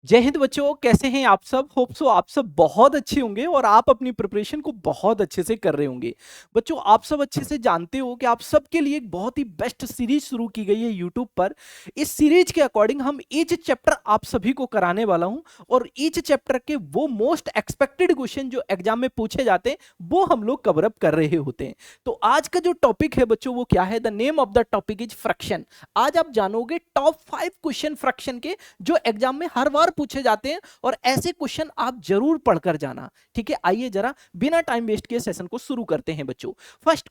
जय हिंद बच्चों, कैसे हैं आप सब। होप सो आप सब बहुत अच्छे होंगे और आप अपनी प्रिपरेशन को बहुत अच्छे से कर रहे होंगे। बच्चों, आप सब अच्छे से जानते हो कि आप सबके लिए एक बहुत ही बेस्ट सीरीज शुरू की गई है यूट्यूब पर। इस सीरीज के अकॉर्डिंग हम ईच चैप्टर आप सभी को कराने वाला हूं और ईच चैप्टर के वो मोस्ट एक्सपेक्टेड क्वेश्चन जो एग्जाम में पूछे जाते हैं वो हम लोग कवर अप कर रहे होते हैं। तो आज का जो टॉपिक है बच्चों वो क्या है, the name of the topic is fraction. आज आप जानोगे टॉप 5 क्वेश्चन फ्रैक्शन के जो एग्जाम में हर बार पूछे जाते हैं और ऐसे क्वेश्चन आप जरूर पढ़कर जाना। ठीक है, आइए जरा बिना टाइम वेस्ट किए सेशन को शुरू करते हैं बच्चों। फर्स्ट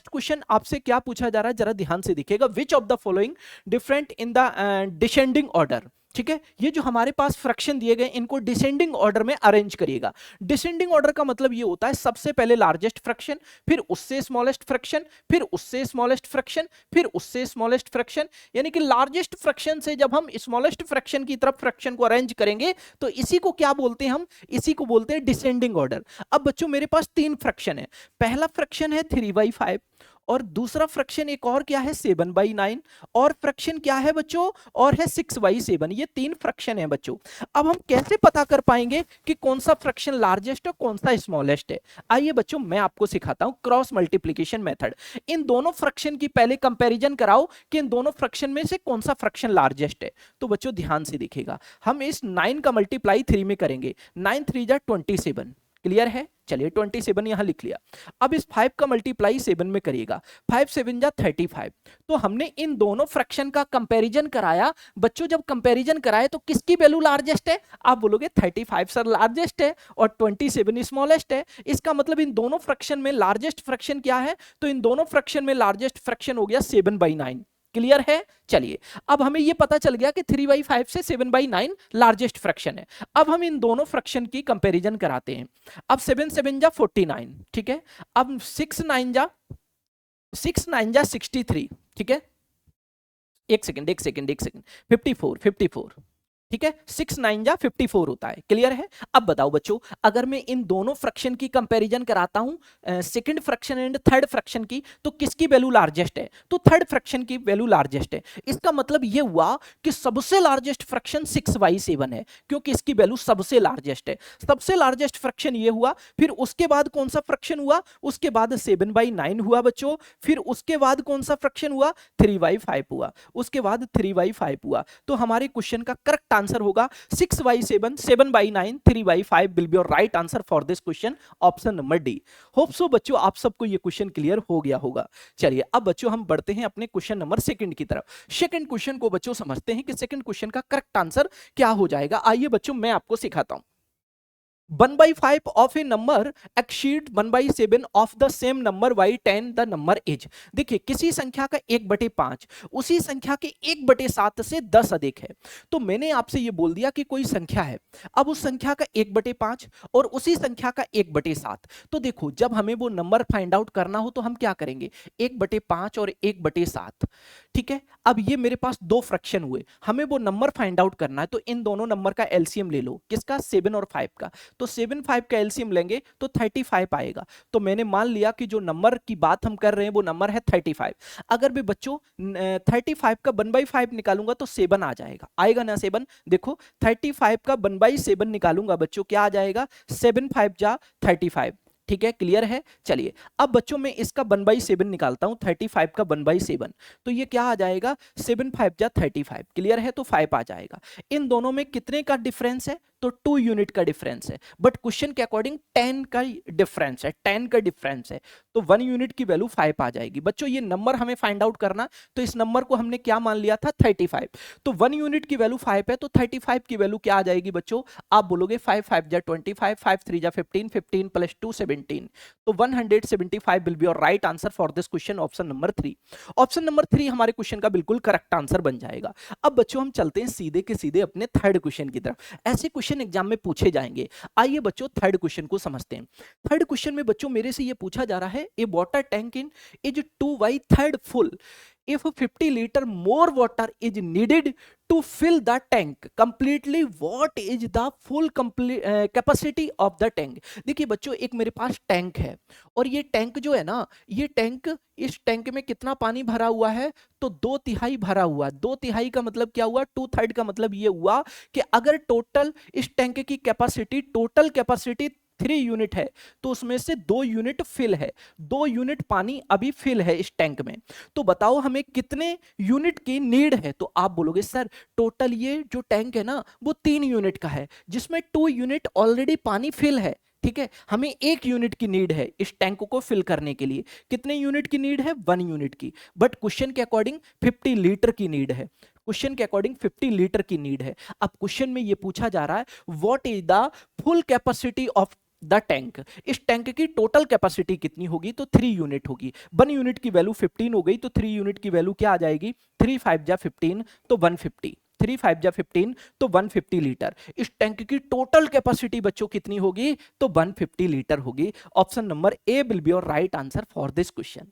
क्वेश्चन आपसे क्या पूछा जा रहा है, जरा ध्यान से देखिएगा। Which of the following different in the descending order. ठीक है, ये जो हमारे पास फ्रैक्शन दिए गए इनको डिसेंडिंग ऑर्डर में अरेंज करिएगा। डिसेंडिंग ऑर्डर का मतलब ये होता है सबसे पहले लार्जेस्ट फ्रैक्शन, फिर उससे स्मॉलेस्ट फ्रैक्शन, फिर उससे स्मॉलेस्ट फ्रैक्शन, फिर उससे स्मॉलेस्ट फ्रैक्शन। यानी कि लार्जेस्ट फ्रैक्शन से जब हम स्मॉलेस्ट फ्रैक्शन की तरफ फ्रैक्शन को अरेंज करेंगे तो इसी को क्या बोलते हैं हम, इसी को बोलते हैं डिसेंडिंग ऑर्डर। अब बच्चों मेरे पास तीन फ्रैक्शन है। पहला फ्रैक्शन है 3/5 और दूसरा फ्रैक्शन एक और क्या है 7/9 और फ्रैक्शन क्या है बच्चों, और है 6/7। ये तीन फ्रैक्शन है बच्चों। अब हम कैसे पता कर पाएंगे कि कौन सा फ्रैक्शन लार्जेस्ट है कौन सा स्मॉलेस्ट है। आइए बच्चों मैं आपको सिखाता हूं क्रॉस मल्टीप्लीकेशन मेथड। इन दोनों फ्रैक्शन की पहले कंपैरिजन कराओ कि इन दोनों फ्रैक्शन में से कौन सा फ्रैक्शन लार्जेस्ट है। तो बच्चों ध्यान से देखिएगा, हम इस 9 का मल्टीप्लाई 3 में करेंगे। 9 3 जा 27। क्लियर है, चलिए 27 यहां लिख लिया। अब इस 5 का मल्टीप्लाई 7 में करिएगा। 5 7 जा 35। तो हमने इन दोनों फ्रैक्शन का कंपैरिजन कराया बच्चों। जब कंपैरिजन कराए तो किसकी वैल्यू लार्जेस्ट है, आप बोलोगे 35 सर लार्जेस्ट है और 27 स्मॉलेस्ट है। इसका मतलब इन दोनों फ्रैक्शन में लार्जेस्ट फ्रैक्शन क्या है, तो इन दोनों फ्रैक्शन में लार्जेस्ट फ्रैक्शन हो गया 7/9। क्लियर है, चलिए अब हमें यह पता चल गया कि 3/5 से 7/9 लार्जेस्ट फ्रैक्शन है। अब हम इन दोनों फ्रैक्शन की कंपैरिजन कराते हैं। अब 7 7 जा 49। ठीक है, अब 6 9 जा 63। ठीक है, एक सेकंड 54। ठीक है, 6 9 जा 54 होता है। क्लियर है। अब बताओ बच्चों, अगर मैं इन दोनों फ्रैक्शन की कंपैरिजन कराता हूं second fraction and third fraction की, तो किसकी वैल्यू लार्जेस्ट है, तो थर्ड फ्रैक्शन की वैल्यू लार्जेस्ट है। इसका मतलब यह हुआ कि सबसे लार्जेस्ट फ्रैक्शन 6/7 है क्योंकि इसकी वैल्यू सबसे लार्जेस्ट है। सबसे लार्जेस्ट फ्रैक्शन ये हुआ। फिर उसके बाद कौन सा फ्रैक्शन हुआ, उसके बाद 7/9 हुआ बच्चों। फिर उसके बाद कौन सा फ्रैक्शन हुआ, 3/5 हुआ। उसके बाद 3/5 हुआ। तो हमारे क्वेश्चन का करेक्ट आंसर होगा 6/7 7/9 3/5 will be your right answer for this question, option number D. Hope so बच्चों आप सबको ये क्वेश्चन क्लियर हो गया होगा। चलिए अब बच्चों हम बढ़ते हैं अपने क्वेश्चन नंबर सेकंड की तरफ। सेकंड क्वेश्चन को बच्चों समझते हैं कि सेकंड क्वेश्चन का करेक्ट आंसर क्या हो जाएगा। आइए बच्चों मैं आपको सिखाता हूं। 1/5 of a number exceed 1/7 of the same number by 10 the number is। देखिए किसी संख्या का 1/5 उसी संख्या के 1/7 से 10 अधिक है। तो मैंने आपसे ये बोल दिया कि कोई संख्या है, अब उस संख्या का 1/5 और उसी संख्या का 1/7। तो देखो जब हमें वो नंबर फाइंड आउट करना हो तो हम क्या करेंगे, 1/5 और 1/7। ठीक है, अब ये मेरे पास दो फ्रैक्शन हुए, हमें वो नंबर फाइंड आउट करना है। तो इन दोनों नंबर का एलसीएम ले लो, किसका, 7 और 5 का। तो 7 5 का एलसीएम लेंगे तो 35 आएगा। तो मैंने मान लिया कि जो नंबर की बात हम कर रहे हैं वो नंबर है 35। अगर भी बच्चों 35 का 1/5 निकालूंगा तो 7 आ जाएगा, आएगा ना 7। देखो 35 का 1/7 निकालूंगा बच्चों, क्या आ जाएगा, 7 5 जा 35। ठीक है, क्लियर है। चलिए अब बच्चों में इसका 1/7 निकालता हूं, 35 का 1/7। तो ये क्या आ जाएगा, 7 5 जा 35। क्लियर है, तो 5 आ जाएगा। इन दोनों में कितने का डिफरेंस है, तो 2 यूनिट का डिफरेंस है। बट क्वेश्चन के अकॉर्डिंग 10 का डिफरेंस है, 10 का डिफरेंस है। तो 1 यूनिट की वैल्यू 5 आ जाएगी। बच्चों ये नंबर हमें फाइंड आउट करना, तो इस नंबर को हमने क्या मान लिया था, 35। तो 1 यूनिट की वैल्यू 5 है, तो 35 की वैल्यू क्या आ जाएगी बच्चों, आप बोलोगे 5 5 जा 25, 5 3 जा 15, 15 प्लस 2 17। तो 175 will be your right answer for this question, option number 3। Option number 3 हमारे क्वेश्चन का बिल्कुल करेक्ट आंसर बन जाएगा। अब बच्चों हम चलते हैं सीधे के सीधे अपने थर्ड क्वेश्चन की तरफ। ऐसे क्वेश्चन एग्जाम में पूछे जाएंगे। आइए बच्चों थर्ड क्वेश्चन को समझते हैं। थर्ड क्वेश्चन में बच्चों मेरे से ये पूछा जा रहा है, a water tank in is 2/3 full if 50 liter more water is needed to fill the tank completely, what is the full capacity of the tank? देखिए बच्चों, एक मेरे पास टैंक है और ये टैंक जो है ना, ये टैंक, इस टैंक में कितना पानी भरा हुआ है? तो 2/3 भरा हुआ। 2/3 का मतलब क्या हुआ? 2/3 का मतलब ये हुआ कि अगर टोटल इस टैंक की कैपेसिटी, टोटल कैपेसिटी 3 यूनिट है, तो उसमें से 2 यूनिट फिल है, 2 यूनिट पानी अभी फिल है इस टैंक में। तो बताओ हमें कितने यूनिट की नीड है? तो आप बोलोगे सर टोटल ये जो टैंक है ना वो 3 यूनिट का है, जिसमें 2 यूनिट ऑलरेडी पानी फिल है, ठीक है। हमें 1 यूनिट की नीड है इस टैंक को फिल करने के लिए। कितने यूनिट की नीड है? 1 यूनिट की। बट क्वेश्चन के अकॉर्डिंग 50 लीटर की नीड है, क्वेश्चन के अकॉर्डिंग 50 लीटर की नीड है। अब क्वेश्चन में ये पूछा जा रहा है what is the full capacity of the tank. इस टैंक की टोटल कैपेसिटी कितनी होगी? तो 3 यूनिट होगी। 1 यूनिट की वैल्यू 15 हो गई, तो 3 यूनिट की वैल्यू क्या आ जाएगी? 3 5 जा 15 तो 150, 3 5 जा 15 तो 150 लीटर। इस टैंक की टोटल कैपेसिटी बच्चों कितनी होगी? तो 150 लीटर होगी। Option number A will be your right answer for this question.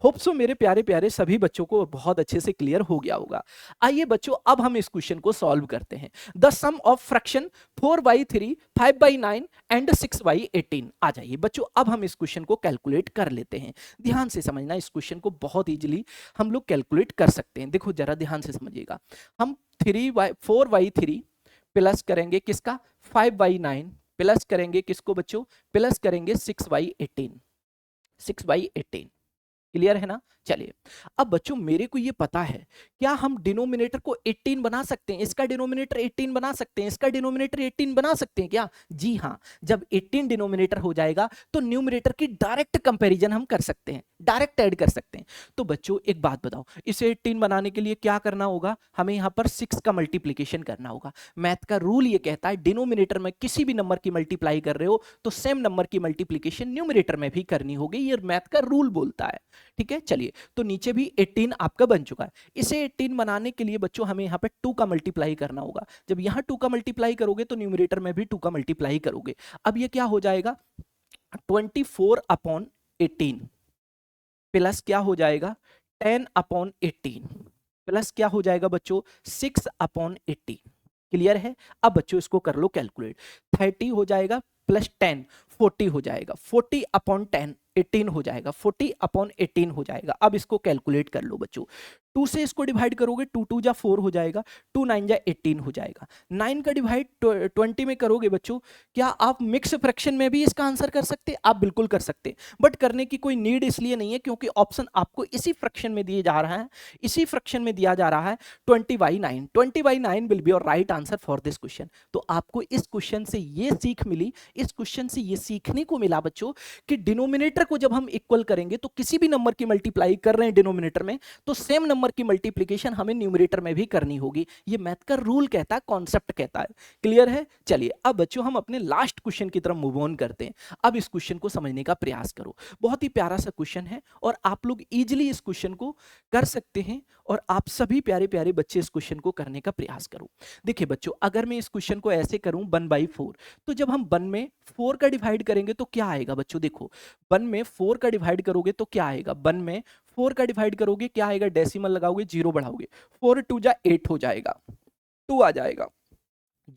Hope so मेरे प्यारे प्यारे सभी बच्चों को बहुत अच्छे से क्लियर हो गया होगा। आइए बच्चों अब हम इस क्वेश्चन को सॉल्व करते हैं। The sum of fraction 4/3, 5/9 and 6/18। आ जाइए बच्चों, अब हम इस क्वेश्चन को कैलकुलेट कर लेते हैं। ध्यान से समझना, इस क्वेश्चन को बहुत इजीली हम लोग कैलकुलेट कर सकते हैं। देखो जरा ध्यान से समझिएगा। हम 4/3 प्लस करेंगे किसका? 5/9 प्लस करेंगे किसको बच्चों? प्लस करेंगे 6/18, 6/18। क्लियर है ना? चलिए अब बच्चों मेरे को ये पता है, क्या हम डिनोमिनेटर को 18 बना सकते हैं? इसका डिनोमिनेटर 18 बना सकते हैं, इसका डिनोमिनेटर 18 बना सकते हैं क्या? जी हाँ, जब 18 डिनोमिनेटर हो जाएगा तो न्यूमरेटर की डायरेक्ट कंपैरिजन हम कर सकते हैं, डायरेक्ट ऐड कर सकते हैं। तो बच्चों एक बात बताओ, इसे 18 बनाने के लिए क्या करना होगा? हमें यहाँ पर 6 का मल्टीप्लीकेशन करना होगा। मैथ का रूल ये कहता है डिनोमिनेटर में किसी भी नंबर की मल्टीप्लाई कर रहे हो तो सेम नंबर की मल्टीप्लीकेशन न्यूमरेटर में भी करनी होगी, ये मैथ का रूल बोलता है। ठीक है, चलिए तो नीचे भी 18 आपका बन चुका है। इसे 18 बनाने के लिए बच्चों हमें यहाँ पे 2 का मल्टीप्लाई करना होगा। जब यहाँ 2 का मल्टीप्लाई करोगे तो न्यूमरेटर में भी 2 का मल्टीप्लाई करोगे। अब ये क्या हो जाएगा? 24/18 प्लस क्या हो जाएगा? 10/18 प्लस क्या हो जाएगा बच्चों? 6/18। क्लियर है? अब बच्चों इसको कर लो कैलकुलेट। 30 हो जाएगा प्लस 10 40 हो जाएगा, 40/10 18 हो जाएगा, 40/18 हो जाएगा। अब इसको कैलकुलेट कर लो बच्चों। 2 से इसको डिवाइड करोगे, 2 2 जा 4 हो जाएगा, 2 9 जा 18 हो जाएगा। 9 का डिवाइड 20 में करोगे बच्चों, क्या आप मिक्स फ्रैक्शन में भी इसका आंसर कर सकते हैं? आप बिल्कुल कर सकते हैं, बट करने की कोई नीड इसलिए नहीं है क्योंकि ऑप्शन आपको इसी फ्रैक्शन में दिए जा रहा है, इसी फ्रैक्शन में दिया जा रहा है 20/9। 20/9 will be your right answer for this question. तो आपको इस क्वेश्चन से ये सीख मिली, इस क्वेश्चन से ये सीखने को मिला बच्चों कि डिनोमिनेटर को जब हम इक्वल करेंगे तो किसी भी नंबर की मल्टीप्लाई कर रहे हैं डिनोमिनेटर में तो सेम नंबर की मल्टीप्लिकेशन हमें न्यूमरेटर में भी करनी होगी। ये मैथ का रूल कहता है, कॉन्सेप्ट कहता है। क्लियर है? चलिए अब बच्चों हम अपने लास्ट क्वेश्चन की तरफ मूव ऑन करते हैं। अब इस क्वेश्चन को समझने का प्रयास करो। बहुत ही प्यारा सा क्वेश्चन है और आप लोग इजीली इस क्वेश्चन को कर सकते हैं और आप सभी प्यारे प्यारे बच्चे इस क्वेश्चन को करने का प्रयास करो। देखिए बच्चों, अगर मैं इस क्वेश्चन को ऐसे करूं 1/4, तो जब हम 1 में 4 का डिवाइड करेंगे तो क्या आएगा बच्चों? देखो 1 में 4 का डिवाइड करोगे तो क्या आएगा? 1 में 4 का डिवाइड करोगे क्या आएगा? डेसिमल लगाओगे, 0 बढ़ाओगे, 4 2 जा 8 हो जाएगा, 2 आ जाएगा,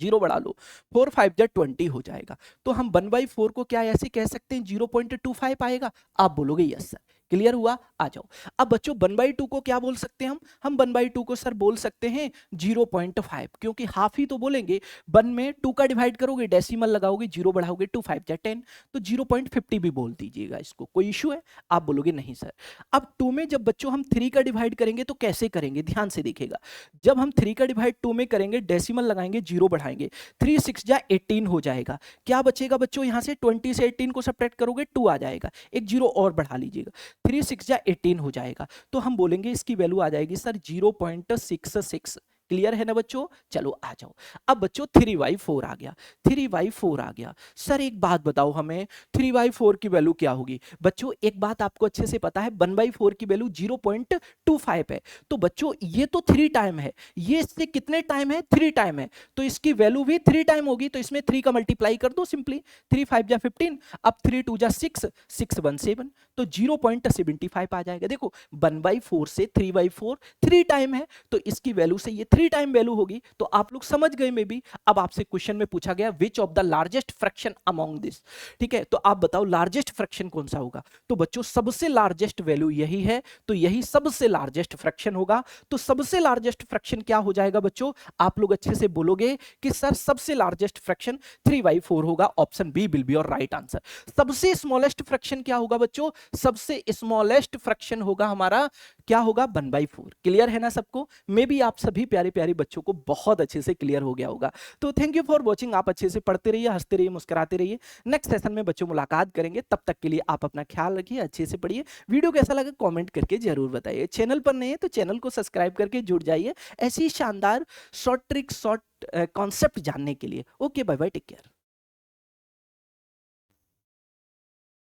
0 बढ़ा लो, 4 5 जा 20 हो जाएगा। तो हम 1/4 को क्या ऐसे कह सकते हैं? 0.25 आएगा। आप बोलोगे यस सर। क्लियर हुआ? आ जाओ। अब बच्चों 1/2 को क्या बोल सकते हैं हम 1/2 को सर बोल सकते हैं 0.5, क्योंकि हाफ ही तो बोलेंगे। 1 में 2 का डिवाइड करोगे, डेसिमल लगाओगे, 0 बढ़ाओगे, 2 5 जा 10, तो 0.50 भी बोल दीजिएगा इसको। कोई इशू है? आप बोलोगे नहीं सर। अब 2 में जब बच्चों हम 3 का डिवाइड करेंगे तो कैसे करेंगे? ध्यान से देखिएगा। जब हम 3 का डिवाइड 2 में करेंगे, डेसिमल लगाएंगे, 0 बढ़ाएंगे, 3 6 जा 18 हो जाएगा। क्या बचेगा बच्चों? यहां से 20 से 18 को सब्ट्रैक्ट करोगे, 2 आ जाएगा, एक 0 और बढ़ा लीजिएगा, 3 6 जा 18 हो जाएगा। तो हम बोलेंगे इसकी वैल्यू आ जाएगी सर 0.66। क्लियर है ना बच्चों? चलो आ जाओ। अब बच्चों 3/4 आ गया, 3/4 आ गया। सर एक बात बताओ हमें, 3/4 की वैल्यू क्या होगी? बच्चों एक बात आपको अच्छे से पता है, 1/4 की वैल्यू 0.25 है। तो बच्चों ये तो 3 टाइम है, ये इससे कितने टाइम है? 3 टाइम है, तो इसकी वैल्यू भी 3 टाइम होगी। तो इसमें 3 का मल्टीप्लाई कर दो सिंपली, 3 5 जा 15, अब 3 2 जा 6, 6 1 7, तो 0.75 आ जाएगा। देखो 1/4 से 3/4 3 टाइम है, तो इसकी वैल्यू से ये 3 टाइम वैल्यू होगी। तो आप लोग समझ गए मे बी। अब आपसे क्वेश्चन में पूछा गया which of the largest fraction among this, ठीक है, तो आप बताओ लार्जेस्ट फ्रैक्शन कौन सा होगा? तो बच्चों सबसे लार्जेस्ट वैल्यू यही है, तो यही सबसे लार्जेस्ट फ्रैक्शन होगा। तो सबसे लार्जेस्ट फ्रैक्शन क्या हो जाएगा बच्चों? आप लोग अच्छे से बोलोगे कि सर सबसे लार्जेस्ट फ्रैक्शन 3/4 होगा, option B will be your right answer. सबसे स्मॉलेस्ट फ्रैक्शन क्या होगा बच्चों? सबसे स्मॉलेस्ट फ्रैक्शन होगा हमारा, क्या होगा? 1/4। क्लियर है ना सबको? मे बी आप सभी प्यारे प्यारे बच्चों को बहुत अच्छे से क्लियर हो गया होगा। तो थैंक यू फॉर वॉचिंग। आप अच्छे से पढ़ते रहिए, हंसते रहिए, मुस्कुराते रहिए। नेक्स्ट सेशन में बच्चों मुलाकात करेंगे, तब तक के लिए आप अपना ख्याल रखिए, अच्छे से पढ़िए। वीडियो कैसा लगा कमेंट करके जरूर बताइए। चैनल पर नए हैं तो चैनल को सब्सक्राइब करके जुड़ जाइए ऐसी शानदार शॉर्ट ट्रिक, शॉर्ट कॉन्सेप्ट जानने के लिए। Okay bye bye, take care.